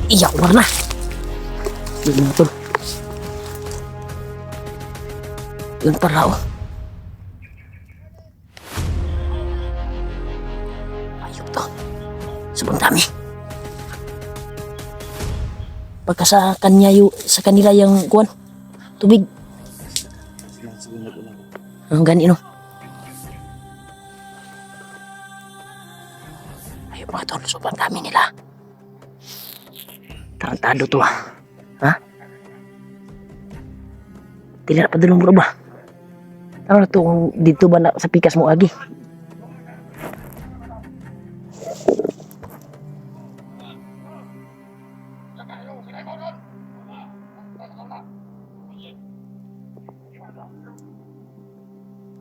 Iyak warna. Yun mga tol. Yun pala oh. Ayok to. Sobrang dami. Pagka sa kanya sa kanila yung kuwan, tubig. Ang gani no. Ayok mga tol, sobrang dami nila. Tarantado to ah. Ha? Tila na padulong bro ba? Ano na to kung dito ba na, sa pikas mo agi?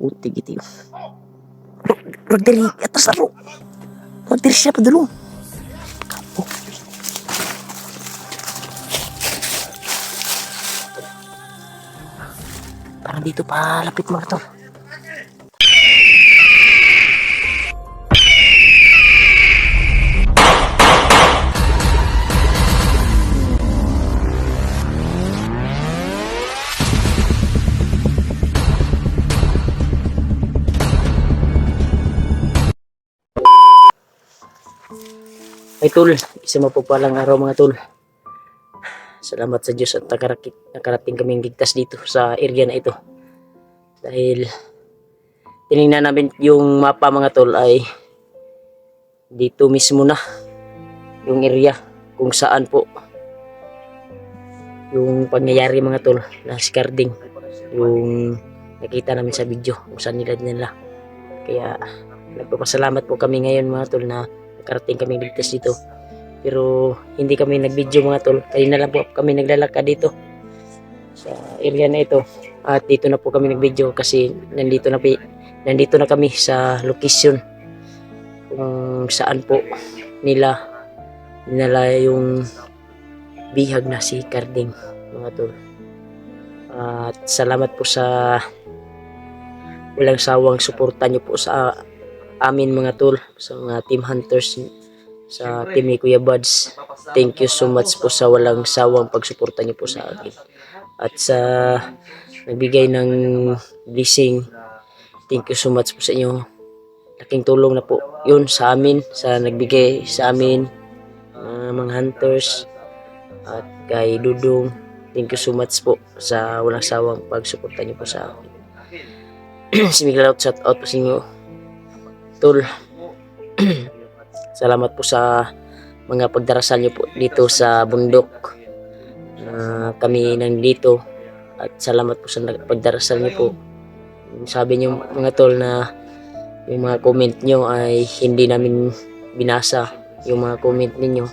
Uti gitu. Bro, dari atas lah bro. Bro, dari siapa dulu? Oh. Parang dito pa lapit mga tol. Ay tol, isa mapagpalang araw mga tol. Salamat sa Diyos at nakarating kaming ligtas dito sa area na ito. Dahil tinignan namin yung mapa mga tol ay dito mismo na yung area kung saan po yung pangyayari mga tol na skarding yung nakita namin sa video kung saan nila. Kaya nagpapasalamat po kami ngayon mga tol na nakarating kami ligtas dito. Pero hindi kami nag-video mga tol. Kanina lang po kami naglalakad dito sa area na ito. At dito na po kami nag-video kasi nandito na kami sa location kung saan po nila yung bihag na si Carding mga tol. At salamat po sa walang sawang suporta nyo po sa amin mga tol, sa mga team hunters, sa team ni Kuya Buds. Thank you so much po sa walang sawang pagsuporta nyo po sa akin. At sa nagbigay ng blessing, thank you so much po sa inyo. Laking tulong na po yun sa amin, sa nagbigay sa amin, mga hunters. At kay Dudong, thank you so much po sa walang sawang pagsuporta nyo po sa akin. Simigaw shout out po sa inyo tol. Salamat po sa mga pagdarasal nyo po dito sa bundok. Kami nandito at salamat po sa pagdarasal nyo po. Sabi nyo mga tol na yung mga comment nyo ay hindi namin binasa yung mga comment ninyo.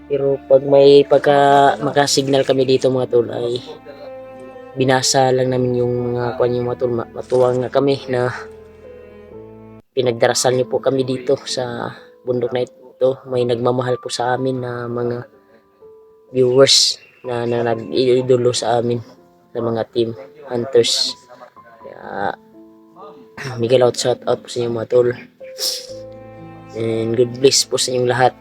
Pero pag may makasignal kami dito mga tol ay binasa lang namin yung mga kwan yung mga tol. Matuwang na kami na pinagdarasal niyo po kami dito sa bundok na ito. May nagmamahal po sa amin na mga viewers na nag-idolo sa amin, sa mga team hunters. Kaya Miguel shout out po sa inyo mga tol. And good bless po sa inyong lahat.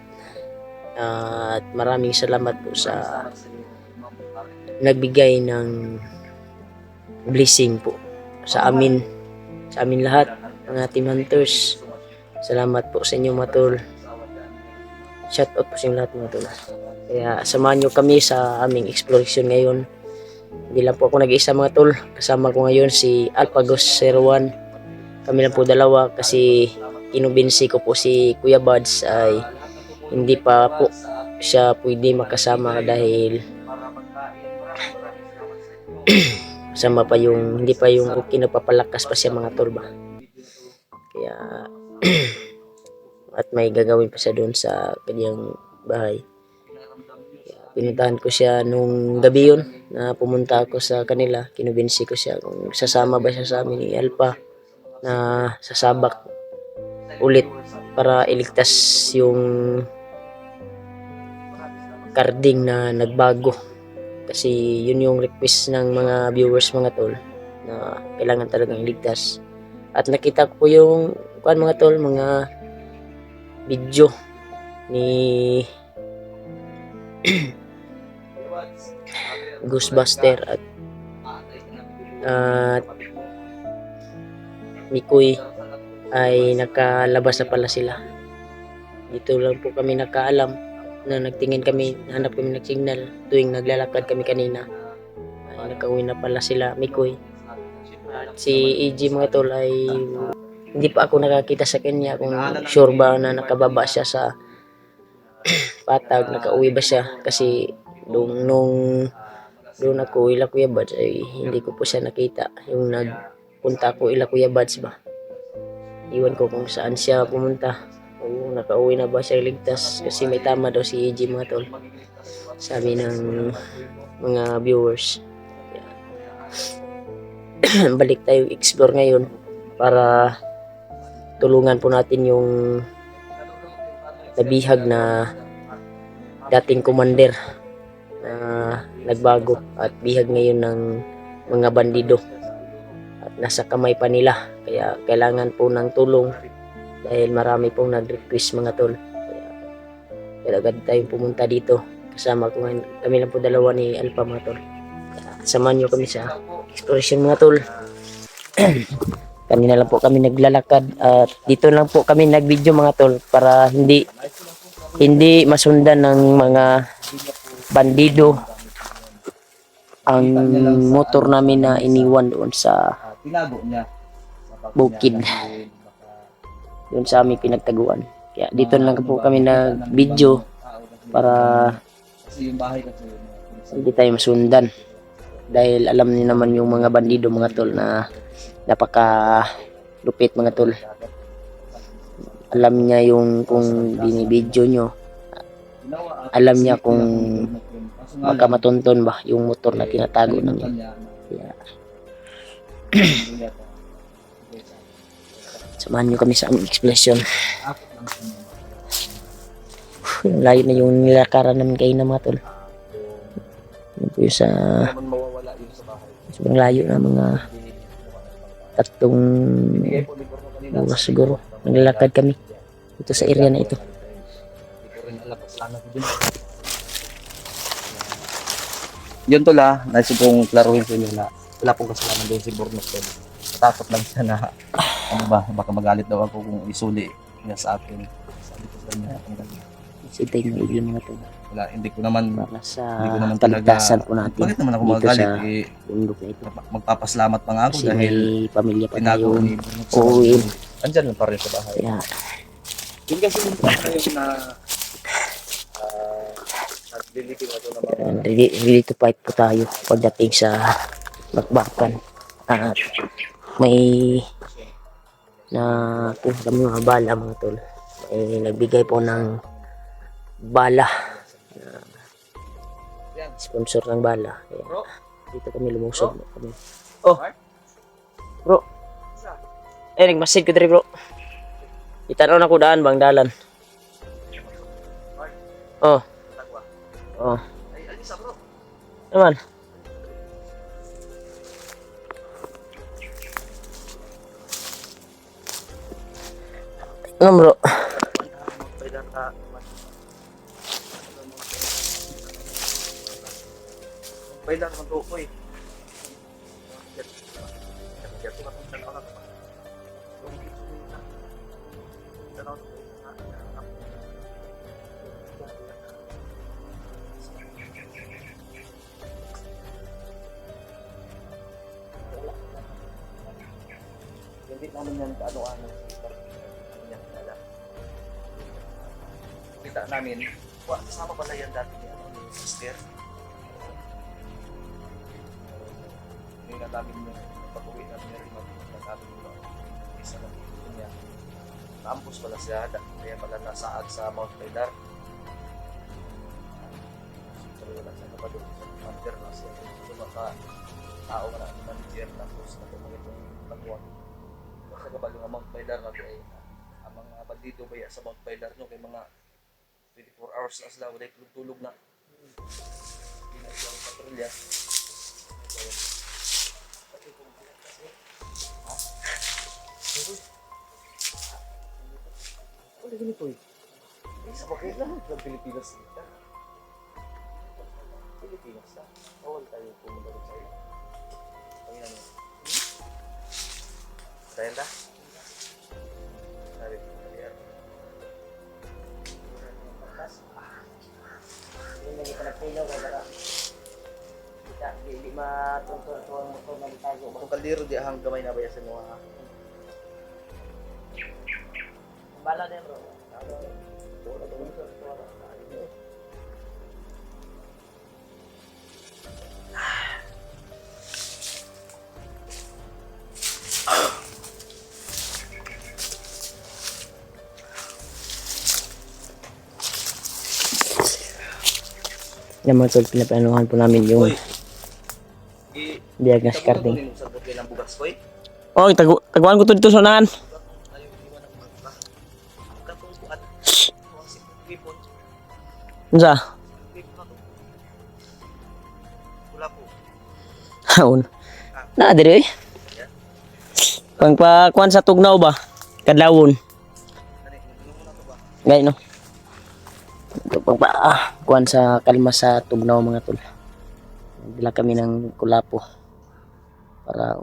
At maraming salamat po sa nagbigay ng blessing po sa amin lahat, mga team hunters. Salamat po sa inyo mga tol. Shout out po sa inyo lahat mga tol. Kaya samahan nyo kami sa aming exploration ngayon. Hindi lang po ako nag-iisa mga tol. Kasama ko ngayon si Alpagos 01. Kami lang po dalawa kasi kinumbinsi ko po si Kuya Buds ay hindi pa po siya pwede makasama dahil sama pa yung hindi pa yung okay na papalakas pa siya mga tol ba. Kaya at may gagawin pa siya doon sa kanyang bahay. Kaya pinuntahan ko siya nung gabi yun na pumunta ako sa kanila. Kinumbinsi ko siya kung sasama ba siya sa amin ni Alpa na sasabak ulit para iligtas yung Carding na nagbago. Kasi yun yung request ng mga viewers mga tol na kailangan talagang iligtas. At nakita ko yung mga tol, mga video ni Ghostbuster at Mikoy ay nakalabas na pala sila. Dito lang po kami nakaalam na nagtingin kami, hanap kami ng signal tuwing naglalakad kami kanina. Ay nakauwi na pala sila Mikoy. At si EG mga tol ay hindi pa ako nakakita sa kanya kung sure ba na nakababa siya sa patag, nakauwi ba siya kasi doon ako ila Kuya Bads ay hindi ko po siya nakita. Yung nagpunta ko ila Kuya Bads ba, iwan ko kung saan siya pumunta o nakauwi na ba siya ligtas kasi may tama daw si EG mga tol, sabi ng mga viewers. Balik tayo explore ngayon para tulungan po natin yung nabihag na dating commander na nagbago at bihag ngayon ng mga bandido at nasa kamay pa nila, kaya kailangan po ng tulong dahil marami pong nag-request mga tol. Kaya agad tayong pumunta dito, kasama ko ngayon, kami lang po dalawa ni Alpha mga tol. Samahan nyo kami sa exploration mga tol. Kanina lang po kami naglalakad at dito lang po kami nag-video mga tol para hindi masundan ng mga bandido ang motor namin na iniwan doon sa bukid, doon sa aming pinagtaguan. Kaya dito lang po kami nag-video para hindi tayo masundan dahil alam niyo naman yung mga bandido mga tol na napaka lupit mga tol. Alam niya yung kung binibidyo nyo, alam niya kung baka matunton ba yung motor na tinatago namin. Yeah. Samahan nyo kami sa aming exploration. Layo na yung nilakaran namin kayo na mga tol. Yan po yung sa sobrang layo na mga 3 oras siguro naglalakad kami dito sa area na ito. Yun tol nais pong klaruhin sa inyo na wala pong kasalanan doon si Bornok tol. Natakot lang siya na ano ba, baka magalit daw ako kung isuli niya sa akin. Sabi ko sa kanya, Sintay mo yung mga tol. wala, hindi ko naman Para sa talaga, kaligtasan po natin bakit naman ako dito magalit? sa bundok na ito. Magpapasalamat pa nga ako Kasi dahil may pamilya pa tinago tayo ni Bornok sa uuwiin. andyan lang pa rin sa bahay. Kaya Yun kasi yung ngayon na naglilipin ako ng mga ready to fight po tayo pagdating sa bakbakan. At may na kung kami mga bala mga tol, may nagbigay po ng bala, sponsor ng bala. Kaya dito kami lumusog kami. Oh bro, nagmasid ko diri bro, itanaw na ko daan bang dalan. Oh naman bro. Pwede naman to ko eh. Hindi namin yan ano-ano. Kita namin, kasama pala yan dati ni sister. Ngayon na namin yung pag-uwi namin na rin magkakabi mo isa na dito niya. Campus pala siya, kaya pala nasaad sa Mount Pilar. Pero wala siya na pa doon sa manager na siya. So baka tao ka na ang manager tapos natulong itong pagwag. Basta kapag yung Mount Pilar na ay ang mga bandido ba sa Mount Pilar nyo kay mga 24 hours na sila, wala tulog na. Hindi na silang patrolya. Ano ganito eh? Sa bakit lang sa Pilipinas. Pilipinas na. Bawal tayo pumunta sa iyo. Panginoon mo. Dahil na? Sabi ko na yan. Hindi na nagpilaw ka bara. Hindi matungtol ko ang motor na itago ba. Kung kaldero di ahang gamay na bayasan mo ha. Bala din bro. Yan mga tol, pinaplanuhan po namin yung Uy! biyag na si Carding. Sa buti ng bugas ko eh. Oh, taguan ko to dito sa unahan. Ayaw iwan ng magpa. Kakong buat. Huwag si Pipon. Unsa? Pipon ako. Wala po. Haon. Na dire. Pang pa kuan sa tugnaw ba? Kadlawon. Kani, nagulong mo na to ba? Gay no. Pang pa kuan sa kalma sa tugnaw mga tol. Dila kami ng kulapo para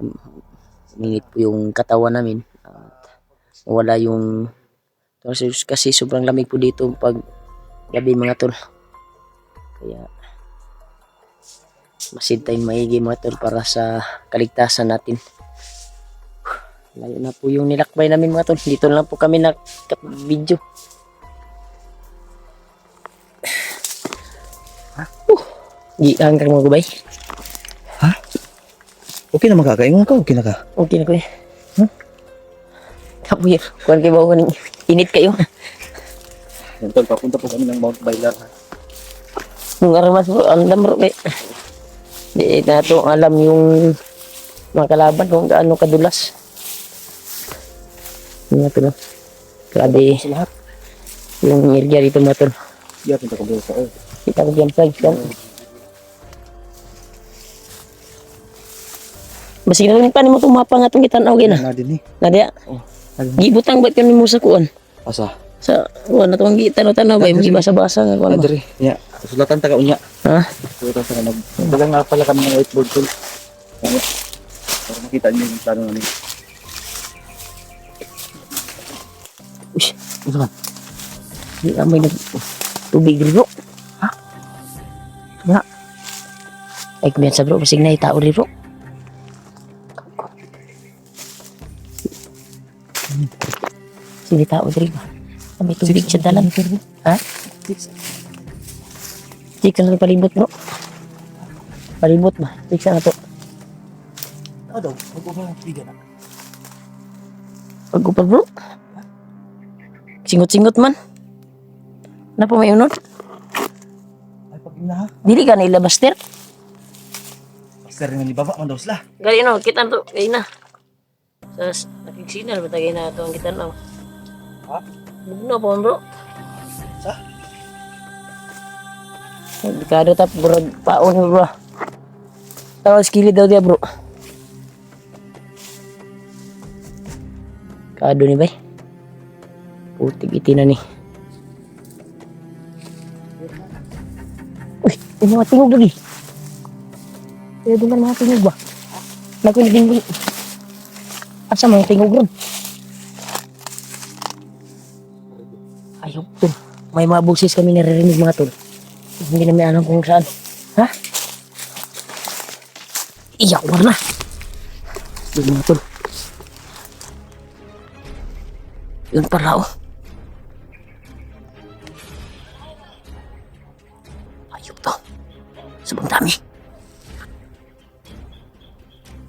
umingit po yung katawan namin at wala yung kasi sobrang lamig po dito pag gabi mga tol, kaya masid tayong maigi mga tol para sa kaligtasan natin. Layo na po yung nilakbay namin mga tol, dito lang po kami nag-video. Giang ka mga gubay. Okay na makakaingon ka, okay na ka. Okay na ko eh. Kapoy, kuhan kayo ba ko ng init kayo? Yan tol, papunta po kami ng Mount Bailar ha. Nung aramas bro, alam bro, di na to alam yung mga kalaban kung gaano kadulas. Mga tol, grabe Sa lahat. yung area dito mga tol. Iya, punta ko sa oil. Kita ko dyan sa isang. Basig na rin pa ni mo tumapa nga itong kitanaw gina. Na din eh. Nadia, Oh. gibutang ba't kami mo sa kuwan? Asa? Sa kuwan na itong gitanaw-tanaw ba? Yung basa-basa nga kuwan ba? Adri. Ya, sulatan taga unya. Ha? Sulatan sa kanag. Dalang nga pala kami ng whiteboard tol. Kaya, para makita niyo yung plano namin. Uy, Ano ka? di amoy na tubig bro. Ha? Nga. Ay kumiyansa bro, basig na itao rin bro. Sige tao rin ba? May tubig sa dalam. Ha? Cik na palibot bro. Palibot ba? Cik na to. Ano daw? Mag-upa ng tiga na. Pag-upal bro. Singot-singot man. Ano po may unod? Ay, pag ina ha. Dili ka na ilabas ter. Master nga ni baba man daw sila. Gali no, kita to. Gay na. Sa nakiksinal ba tagay na ito ang kita no? Ha? Bugno po bro. Sa? Delikado tap bro. Paon bro. Tapos kilid daw dia bro. Kado ni bay. Putik iti na ni. Uy, ini mga tingog lagi. Kaya doon mga tingog ba? Naku ni tingog. Asa mga tingog ron? Ayaw tol. May mga bugsis kami naririnig mga tol. Hindi namin alam kung saan. Ha? Iyak warna. Doon mga tol. Yun pala oh. Ayok to. Sabang dami.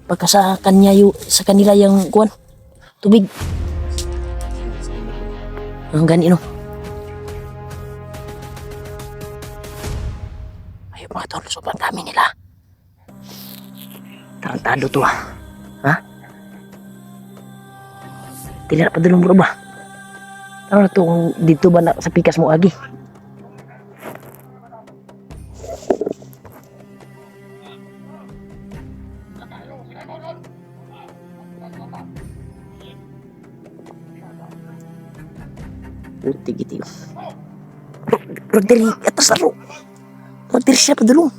Pagka sa kanya sa kanila yung kuwan. Tubig. Ang ganino. Ayok mga tol. Sobrang dami nila. Tarantado to ah. Ha? Tila pa dulong bro ba? Ano to kung dito ba na sa pikas mo agi? Puti gitu. Bro, diri atas na bro. Bro, diri siya pa dulong.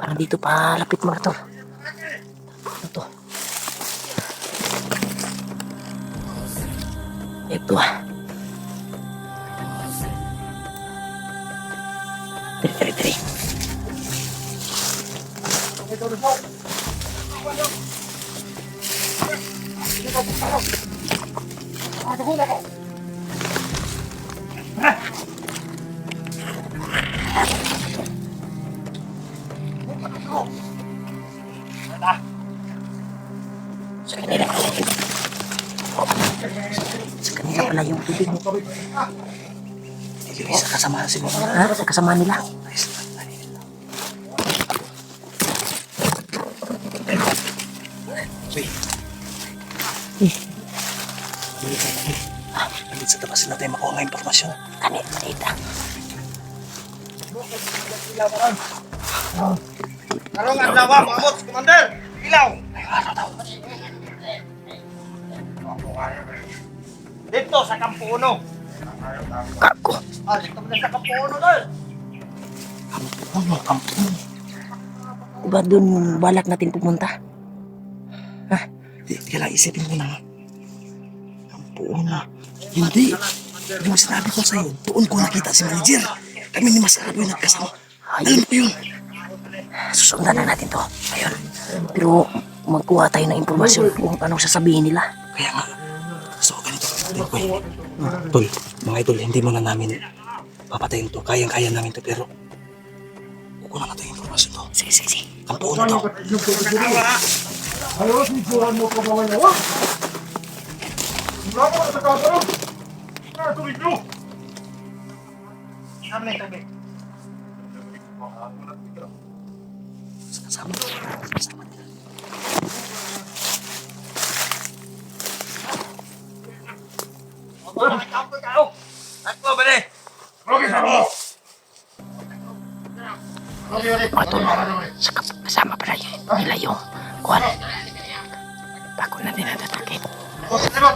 Parang dito palapit mga tol. Ano to? Ito ah. Tiri. Sa kanila pala yung tubig. Sa kasama siguro. Ha? Sa kasama nila. Pilit sa tapas sila tayo makuha ng impormasyon. Kanita. Karong adlaw mga boss, Commander! Ilaw! Dito sa Kampo Uno. Kako. Dito mo na sa Kampo Uno, tol. Kampuno. Diba doon yung balak natin pumunta? Kailangan isipin mo na. Kampuno. Hindi. Yung sinabi ko sa'yo, doon ko nakita si manager. Kami ni Mas Aboy nagkasama. Alam ko yun. Susundan na natin to. Ayun. Pero magkuha tayo ng impormasyon kung anong sasabihin nila. Kaya nga. So, ganito. Tol, mga idol, hindi mo na namin papatayin to. Kayang-kaya namin to, pero kukuha natin yung informasyon to. Sige. Kampuno to. Ayos, isuran mo pa mga nawa. Wala ka sa kasarap. Tubig nyo. Saan na yung tubig? Kasama nila. Kampo tayo. Ako ba rin? Okay, sabo. Mga tol, kasama pala nila yung kuhan. Bago natin natatakit. Iba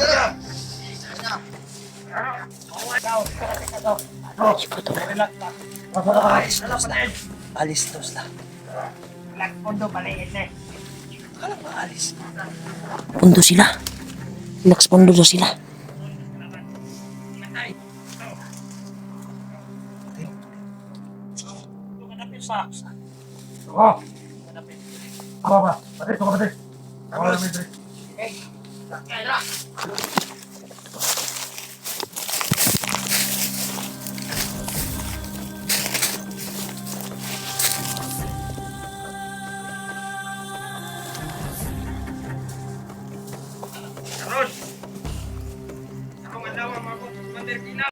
to. Alis to sila. Akala ko alis. Pundo sila. Nagspondo daw sila. Karun! Karong adlaw mga boss, Commander Gina.